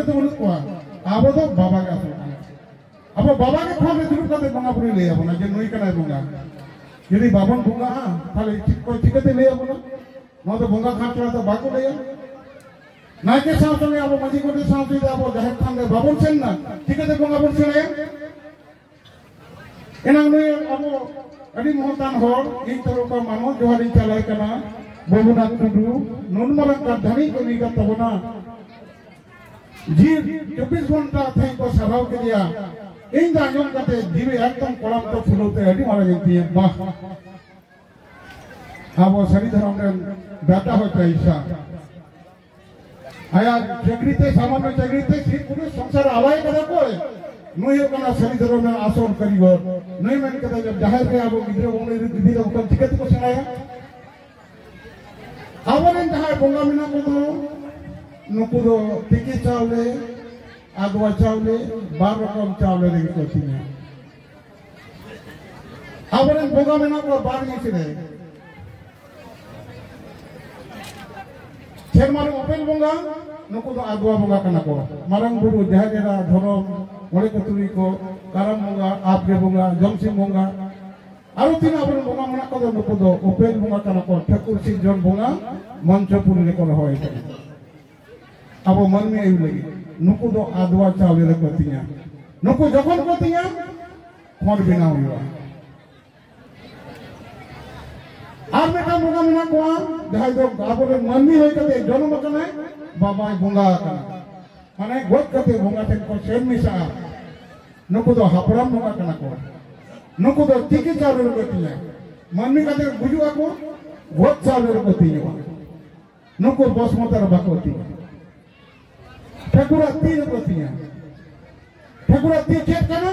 तो बोलू को अब तो बाबा के आसो अब बाबा के खान में दुरुप करते बंगा पुरी ले आबोना जे नई कना बंगा यदि बाबन बंगा ताले को चिकते ले आबोना न तो बंगा खान चला तो बाको ले नाके साथ में अब मजी को साथ में अब जहर खान में बाबन सेन ना चिकते बंगा बन सेन एना में अब अड़ी मोहतान होर इन तरह का मानो जोहारी चलाय कना बबुना टुडू ननमरन का धनी को निका तबना जी 24 घंटा थे को सराव के दिया इन दांजों कते जीवे एकदम कोलम तो फुलोते अड़ी मारा जंती है वाह अब सरी धर्म रे बेटा होता ईशा आया चक्रीते सामान्य चक्रीते सी पूरे संसार आवाय कदा कोय नई कना सरी धर्म में आसन करिगो नई मन कदा जब जाहिर के अब गिद्रो बोले दीदी को चिकत को सुनाया आवरन जहां बोंगा मिना को नुकु दो टिकी चावले आगवा चावले 12 रकम चावले रे को थिने आवरन बोंगा मिना को 12 नी छिने छेरमार ओपेल बोंगा नुकु दो आगवा बोंगा कना को मारंग बुरु जहां जेरा धरम ओले को तुरी को करम बोंगा आपके बोंगा जमसी बोंगा आरो तीन आपन बोंगा मना को नुकु दो ओपेल बोंगा कना को ठाकुर सिंह जन बोंगा मंचपुर रे को होय अब मन में आयु लगी नुकु दो आदवा चावले रे कोतिया नुकु जखन कोतिया खोर बिना हुआ आर बेटा मुगा मना को जहां दो आबरे मन में होय कते जन्म कने बाबा बोंगा कना माने गोत कते बोंगा थे को सेम मिसा नुकु दो हापराम बोंगा कना को नुकु दो टिकी चावले रे कोतिया मन में कते बुजुआ को गोत चावले रे कोतिया नुकु बसमतर बाकोती ठाकुरा तीन कोतिया ठाकुरा ती चेक कना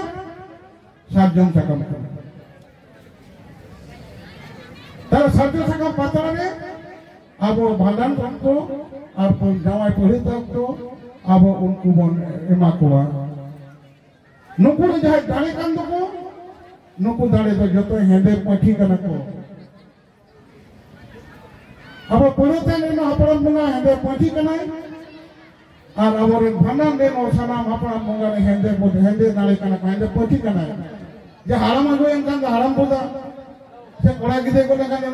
साजन सकम तार साजन सकम पात्र ने अब भांडन को और जावाई पढ़ी तक तो अब उनको बन एमा कोआ नुकु जहां दाड़े कान को नुकु दाड़े तो जतो हेंदे पठी कना को अब पढ़ते ने हपरम बंगा हेंदे पठी कना और अवर भांडन देन और सनाम हपरम बंगा ने हेंदे दाड़े कना हेंदे पठी कना जे हाराम आगो एनकान हाराम बोदा से कोड़ा गिदे को लगा ने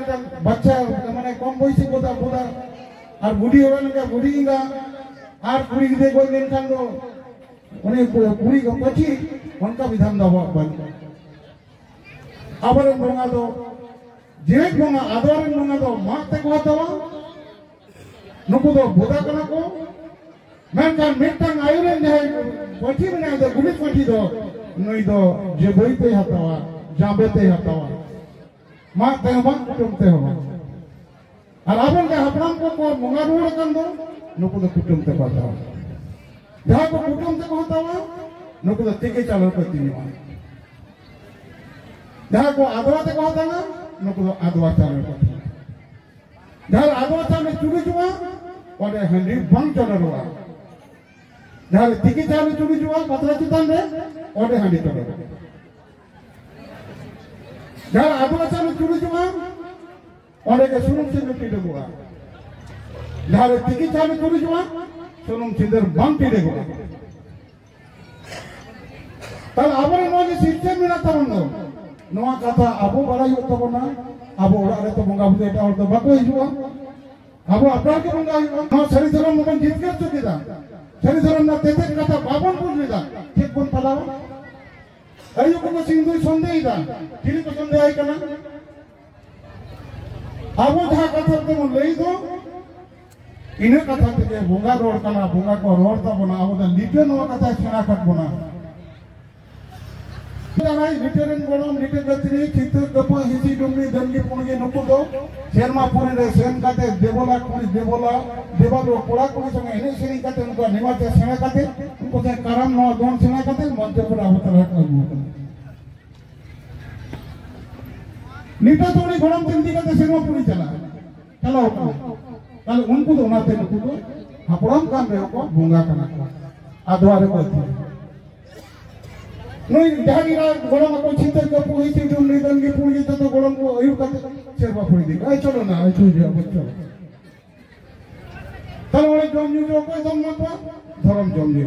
बच्चा माने कम बयसी बोदा बोदा और बुढ़ी होवे ने बुढ़ी इंगा और कुड़ी गिदे को एनकान दो उन्हें कुड़ी को पठी उनका विधान दो बन अवर बंगा दो जेक बंगा आदरन बंगा दो माते को हतवा नुकु दो बोदा कना को मेनकान मिटन आयुरेन जहां पठी बना दो गुली पठी दो नई दो जे बोईते हतवा जाबेते हतवा माते हम कुटुमते हो और आपन के हपराम को मंगा रोड कन दो नुकु दो कुटुमते पाता जहां को कुटुमते को हतवा नुकु दो टिके चालो को तीन जहां को आदवाते को हतवा नुकु दो आदवा चालो को जहां आदवा चालो चुरी जुआ ओडे हंडी बंग चलरवा जहां टिके चालो चुरी जुआ पतरा चितान रे ओडे हंडी चलरवा जहां आदवा चालो चुरी जुआ ओडे के सुनुम सिंदर टीडेगुआ जहां टिके चालो चुरी जुआ सुनुम सिंदर बंग टीडेगुआ तल आबरे नोजे सिस्टम मिना तबनो नोआ कथा आबो बड़ाई तबना आबो ओड़ारे तो बंगा बुदे एटा तो बाको हिजुआ आबो अपराध के बंगा हिजुआ नो सरी धरम मन जीत कर चुकीदा सरी धरम ना तेते कथा बाबन पुजलीदा ठीक कोन पलाव अयो को सिंधु संदेईदा तिनी को संदे आई कना आबो जहां कथा तो लई दो इने कथा ते बंगा रोड कना बंगा को रोड तबना आबो द लिटे नो कथा छना कट बना नाई रिटेरन गोलम रिटेर गतरी चित्र कपो हिसी डुमनी दंगी पुणगे नुकु दो शर्मा पुरी रे सेन काते देवला कुड़ी देवला देवालो कोड़ा कुड़ी संगे एने सेरी काते उनको निमाते सेना काते उनको से करम नो दोन सेना काते मंचपुर आवतर हकू नीटा तोड़ी गोलम तिंदी काते शर्मा पुरी चला चलो ताले उनको दो नाते नुकु दो हपड़म कान रे को बंगा कना को आदवारे को नई जागिरा गोलम को चितर को पुई सी डुमनी दंगी पुई तो गोलम को अयु का शेरवा पुई दे ए चलो ना ए चलो चलो तल वाले जोम जो को दम मत धर्म जमी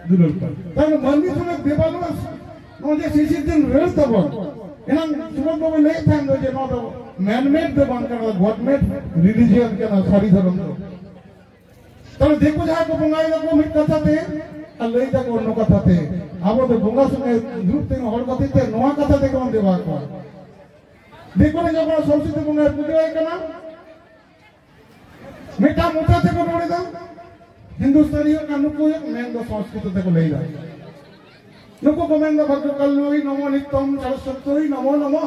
दुलल तब मंदिर समय देवालो नोजे सिसी दिन रेल तब एनंग सुबह बाबू ले था नोजे नो तो मैनमेड दे बांग करना गॉडमेड रिलीजियन के ना सारी धर्म तो तब देखो जहाँ को बुंगाई लोगों में कथा थे अल्लाह तक और नो कथा थे अब तो बुंगा सुने ग्रुप थे और कथी थे नोआ कथा थे कौन देवा को देखो ना जब सरस्वती बुंगा पूजा है करना मिठा मोटा थे को नोड़े दा हिंदुस्तानियों का नुको एक मैंगो संस्कृत थे को ले जा नुको को मैंगो भक्त कल्लोई नमो नित्यम सरस्वती नमो नमो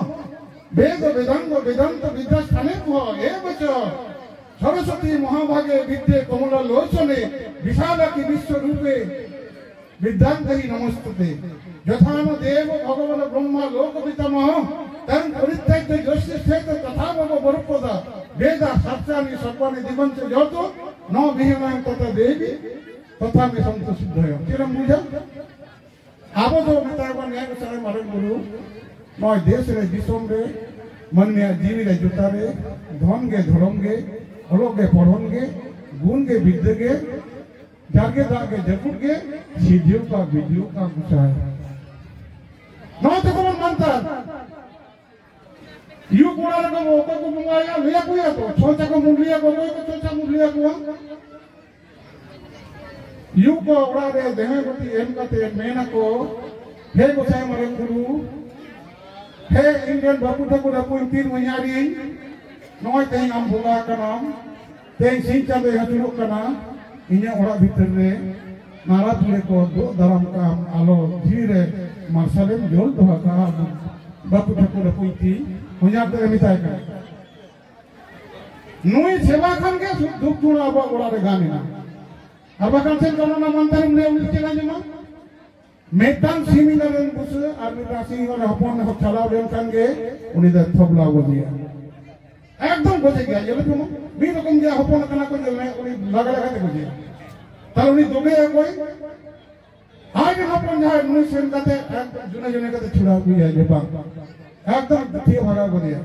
वेद वेदांत विद्या स्थाने को ए बच्चा सरस्वती महाभागे विद्ये कमला लोचने विशाला की विश्व रूपे विद्यांतहि नमस्तुते यथान देव भगवान ब्रह्मा लोक पितामह तन परित्यज्य ज्योतिषेत तथा भव बरुपदा वेदा शास्त्रानि सर्वाणि दिवंच जतो न विहीनां तथा देवी तथा में संत सिद्धय किरम बुझा आबो तो बतावा न्याय सारे मारे गुरु नय देश रे दिसम रे मन में जीवी रे जुता रे धन गे धर्म गे अलग गे पढ़न गे गुण गे विद्या गे जागे दागे जपुट गे सीधियों का वीडियो का गुस्सा है ना तो कौन मानता यू कोड़ा लगा वो को बुंगाया लिया कोई तो छोटा को मुंडलिया को कोई को छोटा मुंडलिया को यू को उड़ा रे देहे गति एम कते मेना को हे गोसाई मारे गुरु हे इंडियन बापू ठाकुर अपन 3 महीनारी नय तें आम भोगा कना तें सिंह चांदे हजुरो कना इन्या ओड़ा भीतर रे नारा तुले को दो धर्म का आलो धीरे मार्शलेम जोल दोहा का बापू ठाकुर अपन 3 महीना ते मिताय का नुई सेवा खान के दुख जुड़ा अब ओड़ा रे गानेना अब kan sen kono na mantarim le ulis ke lajema metan similar bus ar rasi और हपन हो चलाव लेन kan ge उनी द थबला गो दिया एकदम गोजे गया ये तुम भी रकम जे हपन कना को जलने उनी लगा लगा ते गोजे तार उनी दोगे कोई आज हपन जाय नुई सेन काते जुने जुने काते छुड़ा गया जे बा एकदम थे भागा गो दिया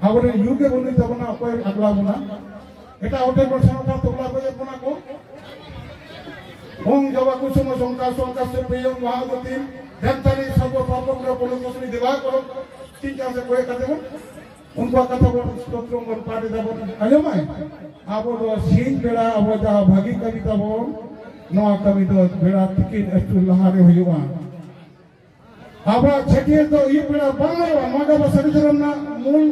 अब रे युगे बोली तब ना कोई अगला बना এটা হোটেল বর্ষণটা তোমরা বলে কোনা কো ওং জবা কুসুম সংকা সংকা সে প্রিয় মহাগতি দেবতারি সর্ব পাপগ্র পলকসনি দেবা করো ঠিক আছে কয়ে কাতে বল उनका कथा बोल स्तोत्रम बोल पाटे दा बोल आयो माय आबो दो सीन बेड़ा आबो जा भागी कविता बोल नवा कविता बेड़ा तिकिन अस्तु लहारे होयुवा आबो छटिए तो ई बेड़ा बांगवा मगा सरिधरना मूल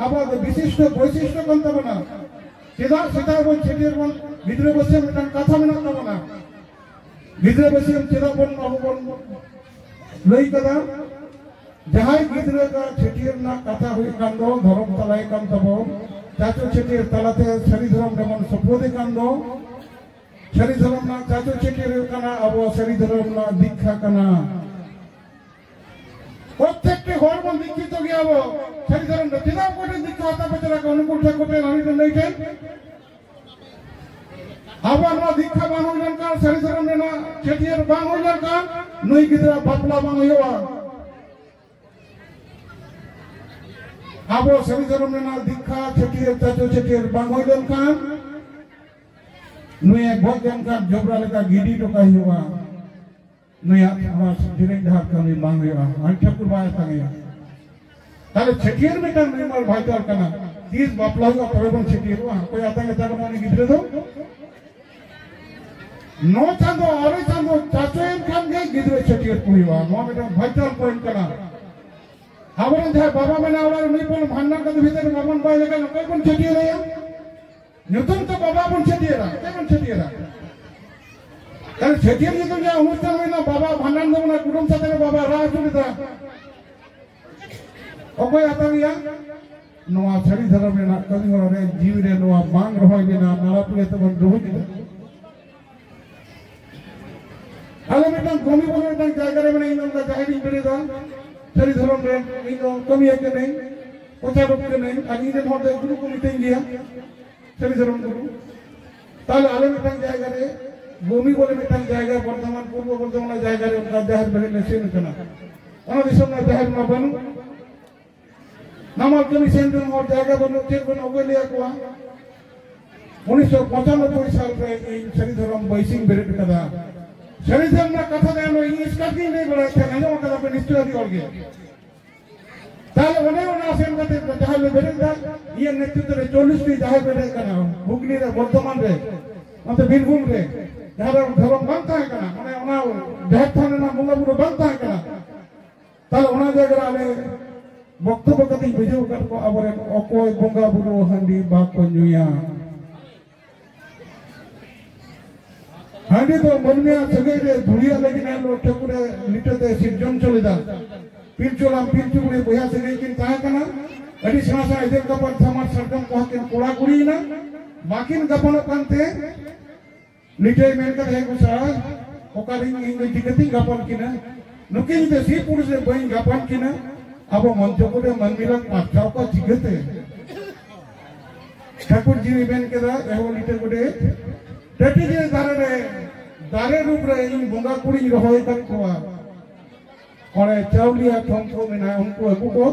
आबो विशिष्ट वैशिष्ट्य कोनता बना केदार सीतार बोल छटियर बोल गिद्रे बसे मिटन कथा मेना तबना गिद्रे बसे केदार बोल आबो बोल लई कदा जहां गिद्रे का छटियर ना कथा हुई कांदो धर्म तलाय कान तबो चाचो छटियर तलाते सरिधरम दमन सपोदे कांदो सरिधरम ना चाचो छटियर काना आबो सरिधरम ना दीक्षा काना প্রত্যেকটি হরমন দীক্ষিত গিয়াবো সরিধরম দিনা কোটে দীক্ষা হতা বেচারা অনুকূল কোটে নানি তো নেই কেন আবার না দীক্ষা বাং হইলেন কান সরিধরম না চেটিয়ার বাং হইলেন কান নই গিদরা বাপলা বাং হইবা আবো সরিধরম না দীক্ষা চেটিয়ার চাচো চেটিয়ার বাং হইলেন কান নই এক ভজন কান জবরা লেকা গিডি টোকা হইবা नया हमारा जिरें ढाक कमी मांगे आ ठाकुर बाय तंगे ताले छटियर में kan मेमल भाईचार कना 30 बापला हुआ परबन छटियर वहां कोई आता है तब माने गिदरे दो नो चांदो अरे चांदो चाचो एम खान गए गिदरे छटियर पुईवा नो बेटा भाईचार पॉइंट कना हवरन जा बाबा में आवला नहीं पण भान्ना का भीतर बाबन बाय लगा कोई पण छटियर है न्यूटन तो बाबा पण छटियर है कोई पण छटियर है कारण छटियर जे तुम अनुष्ठान में ना बाबा भांडण दो ना कुटुंब साथे बाबा राह सुनिता ओकोय आता गया नोआ छड़ी धर्म में ना कभी और रे जीव रे नोआ मांग रहोय बिना नाला पुले तो बन रोज आले मिटन गोमी बोले मिटन जायगा रे में इनका जाहिर बेरे दा छड़ी धर्म रे इनो कमी है के नहीं कोचा रूप के नहीं अभी ने मोटे गुरु को मीटिंग गया छड़ी धर्म गुरु ताले आले मिटन जायगा रे भूमि बोले मिटन जाएगा वर्तमान पूर्व वर्तमान जाएगा रे उनका जाहिर बड़े नसीब कना ओना दिसम ना जाहिर ना बनु नमल कमी सेंटर और जाएगा बनु चेक बनु ओगे लिया को 1995 साल रे सरी धर्म बैसिंग बेरेट कदा सरी धर्म ना कथा दे इंग्लिश का की नहीं बड़ा थे ना कदा पे निश्चय दी और गया ताले ओना सेन कते जहां ले बेरेट दा ये नेतृत्व रे 40 टी जहां बेरेट कना हुगली रे वर्तमान रे मतलब बीरभूम रे जहां धर्म बनता है कना माने ओना देहथान ना मुंगा बुरो बनता है कना ताले ओना जगह आले वक्तव्य कति बुझो कर को अबरे अकोय बोंगा बुरो हंडी बा को नुया हांडी तो मनमिया सगे रे धुलिया लेकिन लो ठकुरे लिटते सिजन चलेदा पिलचोलाम पिलचुरे बया सगे किन ताहे कना अडी सनासा इदे कपर थमार सरदम को किन कोड़ा कुड़ी ना बाकिन गपन कांते लिटे मेन का है गुसा ओकारिंग इंग जिगति गपन किना नुकिन दे सी पुरुष रे बइन गपन किना अब मंच को मन मिलन पाछाव का जिगते ठाकुर जी बेन के दा एहो लिटे गोडे टेटी जे दारे रूप रे इन बोंगा कुड़ी रहोय कर कोआ और चावलिया थम को मेना उनको अगु को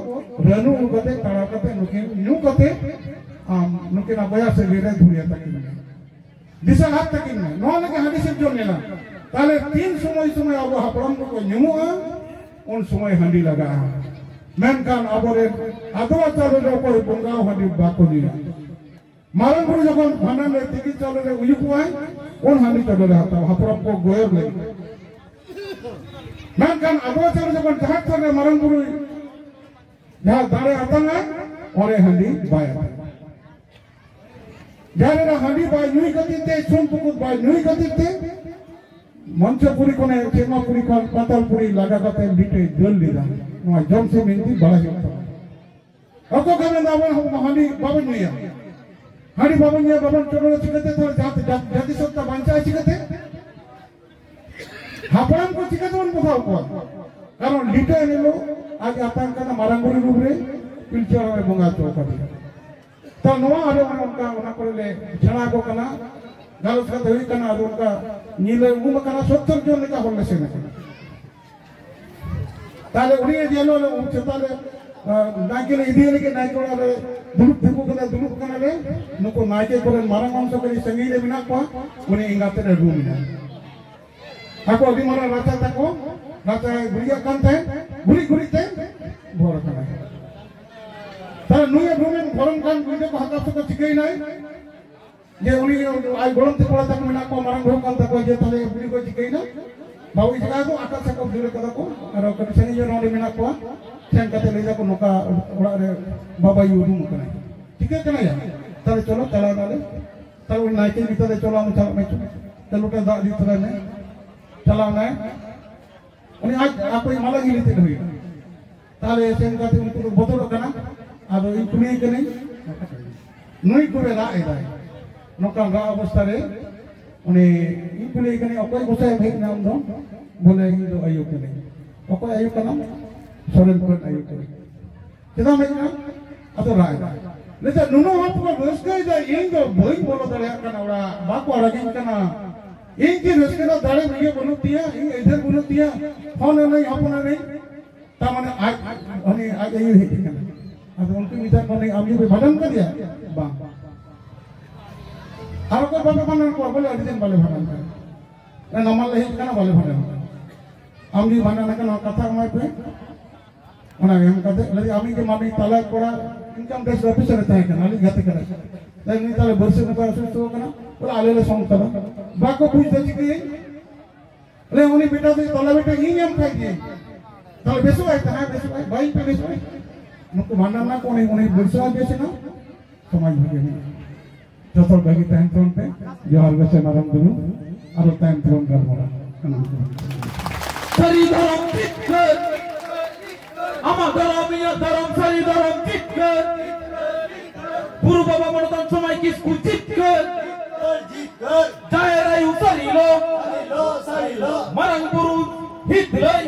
रनु कते ताड़ा कते नुके न्यू कते नुके ना बया से लेरे धुरिया तक दिशा हाथ तक नो लगे हाडी से जो नेला ताले तीन समय अब हपड़म को न्यूआ उन समय हंडी लगा मेन कान अबरे आदवा चालो जो को बोंगा हंडी बाको दिया मारन गुरु जखन खाना ले तिकी चले रे उयु को आय उन हानि चले रे हाता हपरम को गोयर ले मैं कान अबो चले जखन जहां चले मारन गुरु जहां दारे आतना ओरे हानि बाया जारे रा हानि बाय नुई गतिते सुन पुकुत बाय नुई गतिते मंचपुरी कोने चेमापुरी कोन पातालपुरी लगा कते बिटे जल लिदा नो जम से मिंती बड़ा होता अको कने दावन हानि बाबन निया हाड़ी बाबन ये बाबन चोरो चिकते तो जाति सत्ता बांचा चिकते हापड़म को चिकते उन बुझाओ को कारण लिटे नेलो आज आतान का मारंगुरी रूप रे पिलचोरा में बंगा चौका तो नवा आरे उनका उना कोले छना को कना गालस का देवी कना उनका नीले उम कना 70 जन का होले से ना ताले उनी जेलो चताले नाइके इदिले के नाइके वाले दुलुप थको कना ले नुको नाइके को मारंग अंश के संगी ले बिना को उनी इंगाते रे रूम ना आको अभी मारा राता तको राता गुड़िया कांते गुड़ी गुड़ीते भोर कना ताले नुय रूमेन गरम कान गुंडे को हाथा को चिकई नाय जे उनी आई गरम ते पड़ा तक बिना को मारंग हो कान तको जे ताले गुड़ी को चिकई ना बाबू जगह को आका से को दुरे कदा को और कने जे नोडे बिना को सेन कते ले जा को नोका ओड़ा रे बाबा यू रूम कना ठीक है कना या ताले चलो चला नाले ताले नाइके भीतर चलो हम चल में चलो के दा दी थरे में चला ना उनी आज आपको माला गिली ते हुई ताले सेन कते उनको बदल कना आदो इन कुनी कने नुई को रा एदा नोका गा अवस्था रे उनी इन कुनी कने अकोय गोसाय भाई नाम दो बोले इन दो आयु कने अकोय आयु कना सोरेन को आयु कने केदा में ना अतो रा लेता नुनो आप को रस्के जा इन दो भई बोलो दले कना ओड़ा बाको अड़गिन कना इन की रस्के ना दाड़े में बनतिया इन इधर बनतिया फोन नहीं अपना नहीं ता माने आज आयु है कना अब उनके मित्र को नहीं अब ये भजन कर दिया बा और को बाबा बनन को बोले अर्जुन वाले भजन कर ना नमल नहीं करना वाले भजन हम भी भजन करना कथा में पे ओना हम कहते लगे अभी के मामी ताला कोड़ा इनकम टैक्स ऑफिसर रहता है करना नहीं गते करे लेकिन नहीं ताले वर्ष में पास तो करना बोला आले सॉन्ग करो बाको पूछ दे कि ले उन्हीं बेटा से ताला बेटा ही हम खाई दिए ताले बेसो है भाई पे बेसो है नुको मानना ना कोने उन्हें बुरसा बेचे ना समाज भगे में जतोर बगी टाइम टोन पे जो हर वैसे मारम दुनु और टाइम टोन कर मोरा सरी धरम टिक्कर आमा धरमिया धरम सरी धरम टिक्कर गुरु बाबा मनोदान समय की स्कूल टिक्कर जाय रायु सरी लो मरंग गुरु हित लय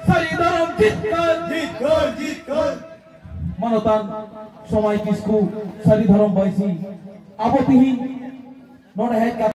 सरी धरम टिक्कर मनोदान समय की स्कूल सरी धरम बाइसी आबो तिही नोड है